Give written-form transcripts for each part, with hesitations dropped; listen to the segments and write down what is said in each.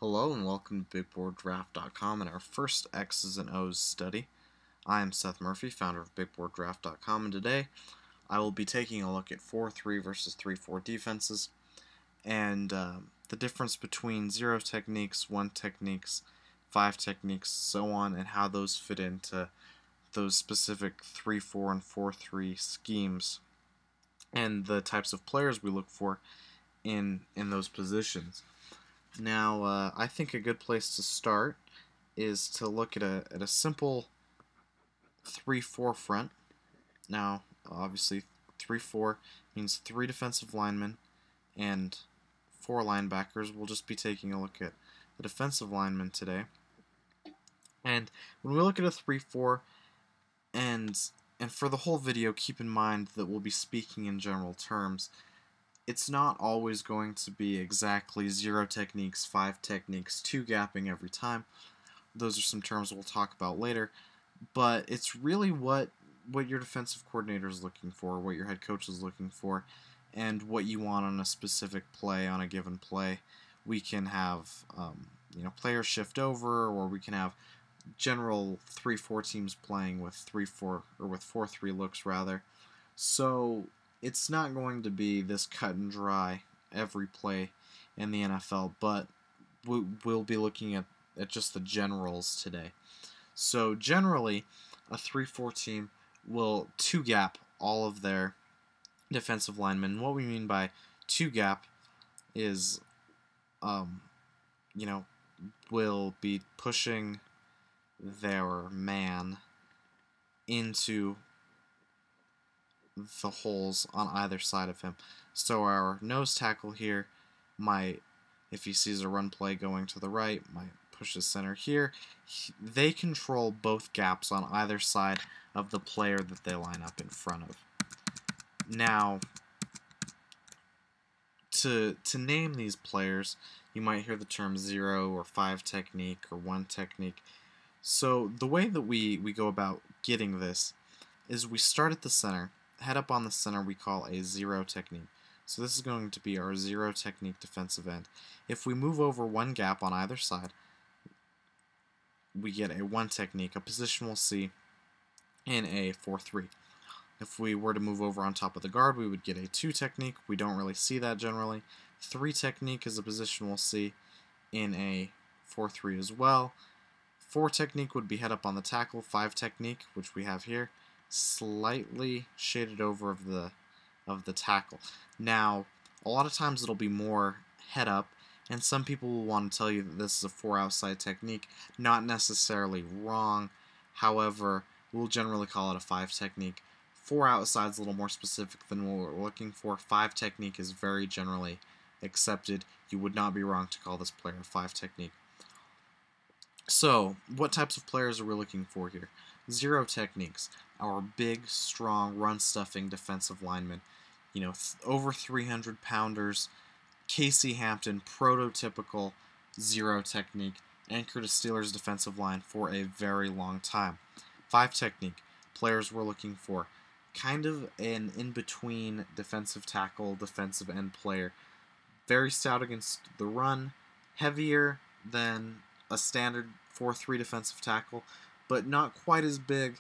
Hello and welcome to BigBoardDraft.com and our first X's and O's study. I am Seth Murphy, founder of BigBoardDraft.com, and today I will be taking a look at 4-3 versus 3-4 defenses and the difference between 0 techniques, 1 techniques, 5 techniques, so on, and how those fit into those specific 3-4 and 4-3 schemes and the types of players we look for in those positions. Now, I think a good place to start is to look at a simple 3-4 front. Now, obviously, 3-4 means 3 defensive linemen and 4 linebackers. We'll just be taking a look at the defensive linemen today. And when we look at a 3-4, and for the whole video, keep in mind that we'll be speaking in general terms. It's not always going to be exactly 0 techniques, 5 techniques, 2 gapping every time. Those are some terms we'll talk about later. But it's really what your defensive coordinator is looking for, what your head coach is looking for, and what you want on a specific play, on a given play. We can have players shift over, or we can have general 3-4 teams playing with 3-4 or with 4-3 looks rather. So it's not going to be this cut and dry every play in the NFL, but we'll be looking at just the generals today. So generally, a 3-4 team will 2-gap all of their defensive linemen. What we mean by 2-gap is, will be pushing their man into the holes on either side of him. So our nose tackle here might, if he sees a run play going to the right, might push his center here. They control both gaps on either side of the player that they line up in front of. Now, to name these players, you might hear the term 0 or 5 technique or 1 technique. So the way that we go about getting this is we start at the center. Head up on the center we call a 0 technique. So this is going to be our 0 technique defensive end. If we move over 1 gap on either side, we get a 1 technique, a position we'll see in a 4-3. If we were to move over on top of the guard, we would get a 2 technique. We don't really see that generally. 3 technique is a position we'll see in a 4-3 as well. 4 technique would be head up on the tackle. 5 technique, which we have here, slightly shaded over of the tackle. Now, a lot of times it'll be more head up, and some people will want to tell you that this is a 4 outside technique. Not necessarily wrong. However, we'll generally call it a 5 technique. 4 outside is a little more specific than what we're looking for. 5 technique is very generally accepted. You would not be wrong to call this player a 5 technique. So, what types of players are we looking for here? 0 techniques. Our big, strong, run-stuffing defensive linemen. Over 300 pounders. Casey Hampton, prototypical 0 technique. Anchored a Steelers defensive line for a very long time. 5 technique. Players we're looking for. Kind of an in-between defensive tackle, defensive end player. Very stout against the run. Heavier than a standard 4-3 defensive tackle, but not quite as big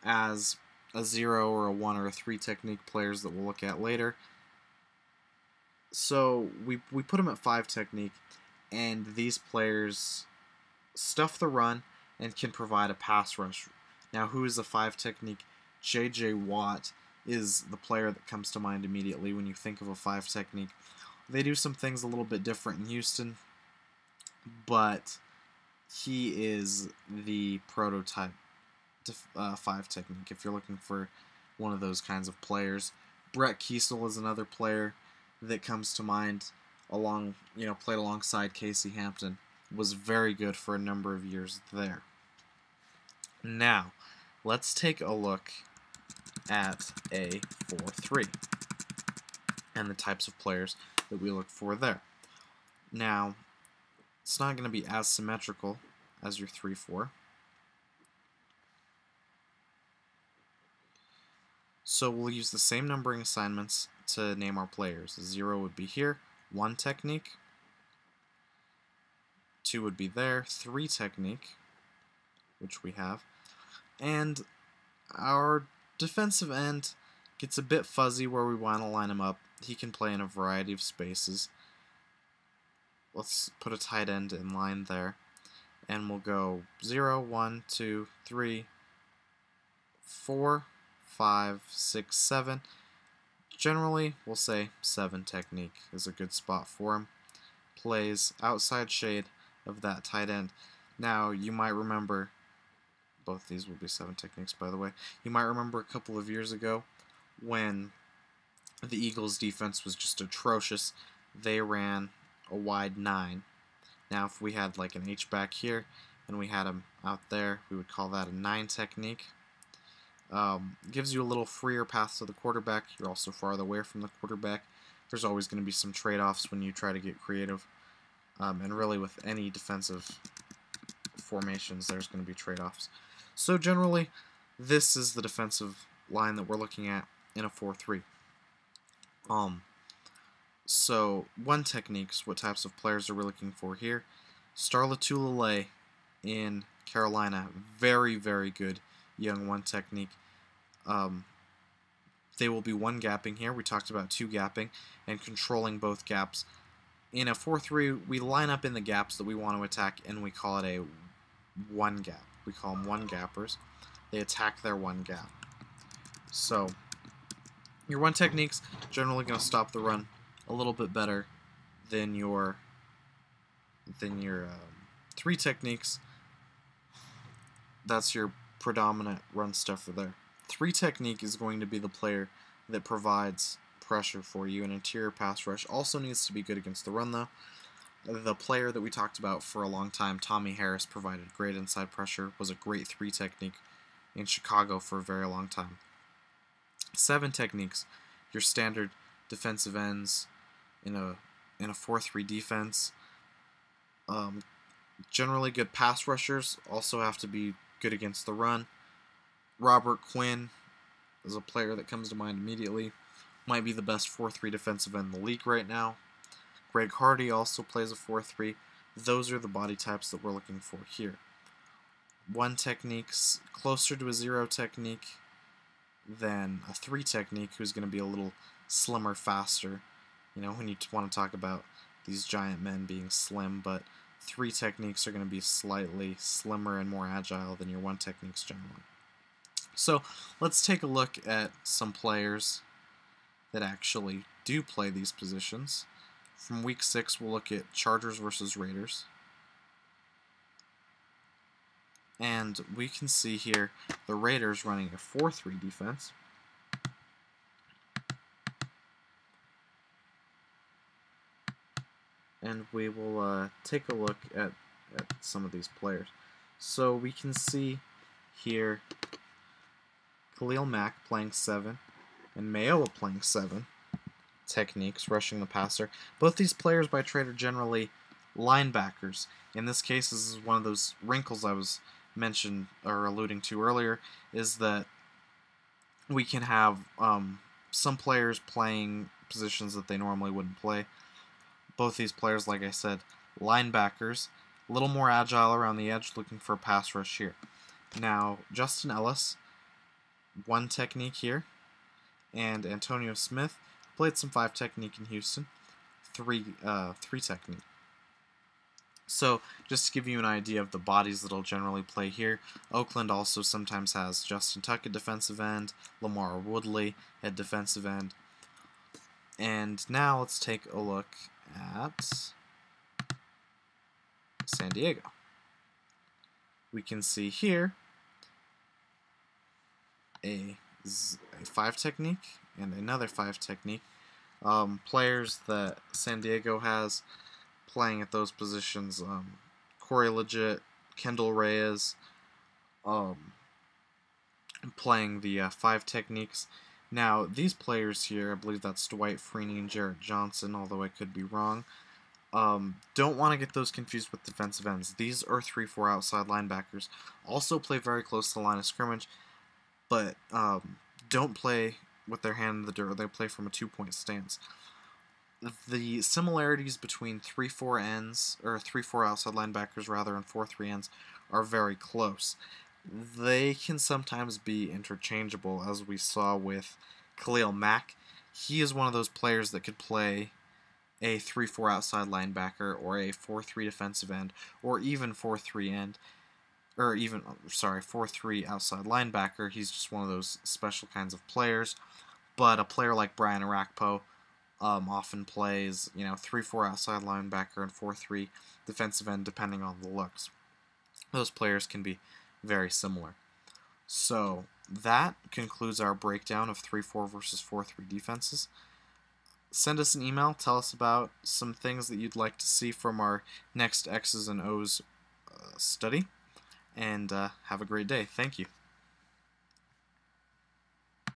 as a 0 or a 1 or a 3 technique players that we'll look at later. So we put them at 5 technique, and these players stuff the run and can provide a pass rush. Now, who is a 5 technique? J.J. Watt is the player that comes to mind immediately when you think of a 5 technique. They do some things a little bit different in Houston, but he is the prototype 5 technique if you're looking for one of those kinds of players. Brett Kiesel is another player that comes to mind, played alongside Casey Hampton, was very good for a number of years there. Now, let's take a look at a 4-3 and the types of players that we look for there. Now, it's not going to be as symmetrical as your 3-4. So we'll use the same numbering assignments to name our players. 0 would be here, 1 technique, 2 would be there, 3 technique, which we have, and our defensive end gets a bit fuzzy where we want to line him up. He can play in a variety of spaces. Let's put a tight end in line there, and we'll go 0, 1, 2, 3, 4, 5, 6, 7. Generally, we'll say 7 technique is a good spot for him. Plays outside shade of that tight end. Now, you might remember, both these will be 7 techniques, by the way. You might remember a couple of years ago when the Eagles' defense was just atrocious. They ran a wide 9. Now, if we had like an H-back here and we had him out there, we would call that a 9 technique. Gives you a little freer path to the quarterback. You're also farther away from the quarterback. There's always going to be some trade-offs when you try to get creative. And really with any defensive formations, there's going to be trade-offs. So generally, this is the defensive line that we're looking at in a 4-3. So, 1 techniques, what types of players are we looking for here? Star Lotulelei in Carolina, very, very good young 1 technique. They will be 1 gapping here. We talked about 2 gapping and controlling both gaps. In a 4-3, we line up in the gaps that we want to attack, and we call it a 1 gap. We call them 1 gappers. They attack their 1 gap. So, your 1 technique's generally going to stop the run a little bit better than your 3 techniques. That's your predominant run stuffer there. 3 technique is going to be the player that provides pressure for you. An interior pass rush also needs to be good against the run, though. The player that we talked about for a long time, Tommy Harris, provided great inside pressure, was a great 3 technique in Chicago for a very long time. 7 techniques, your standard defensive ends in a 4-3 defense. Generally good pass rushers, also have to be good against the run. Robert Quinn is a player that comes to mind immediately. Might be the best 4-3 defensive end in the league right now. Greg Hardy also plays a 4-3. Those are the body types that we're looking for here. 1 technique's closer to a 0 technique than a 3 technique, who's going to be a little slimmer, faster. You know, when you want to talk about these giant men being slim, but 3 techniques are going to be slightly slimmer and more agile than your 1 techniques generally. So let's take a look at some players that actually do play these positions. From week 6, we'll look at Chargers versus Raiders. And we can see here the Raiders running a 4-3 defense. And we will take a look at some of these players. So we can see here Khalil Mack playing 7 and Mayoa playing 7 techniques, rushing the passer. Both these players by trade are generally linebackers. In this case, this is one of those wrinkles I was mentioned or alluding to earlier, is that we can have some players playing positions that they normally wouldn't play. Both these players, like I said, linebackers, a little more agile around the edge, looking for a pass rush here. Now, Justin Ellis, 1 technique here, and Antonio Smith played some 5 technique in Houston, 3 technique. So, just to give you an idea of the bodies that'll generally play here, Oakland also sometimes has Justin Tuck at defensive end, Lamar Woodley at defensive end. And now let's take a look at San Diego. We can see here a 5 technique and another 5 technique. Players that San Diego has playing at those positions, Corey Legit, Kendall Reyes, playing the 5 techniques. Now, these players here, I believe that's Dwight Freeney and Jarrett Johnson, although I could be wrong, don't want to get those confused with defensive ends. These are 3-4 outside linebackers. Also play very close to the line of scrimmage, but don't play with their hand in the dirt. They play from a 2-point stance. the similarities between 3-4 ends, or 3-4 outside linebackers rather, and 4-3 ends are very close. They can sometimes be interchangeable, as we saw with Khalil Mack. He is one of those players that could play a 3-4 outside linebacker, or a 4-3 defensive end, or even 4-3 end, or even, 4-3 outside linebacker. He's just one of those special kinds of players. But a player like Brian Arakpo often plays, 3-4 outside linebacker and 4-3 defensive end, depending on the looks. Those players can be very similar. So that concludes our breakdown of 3-4 versus 4-3 defenses. Send us an email. Tell us about some things that you'd like to see from our next X's and O's study. And have a great day. Thank you.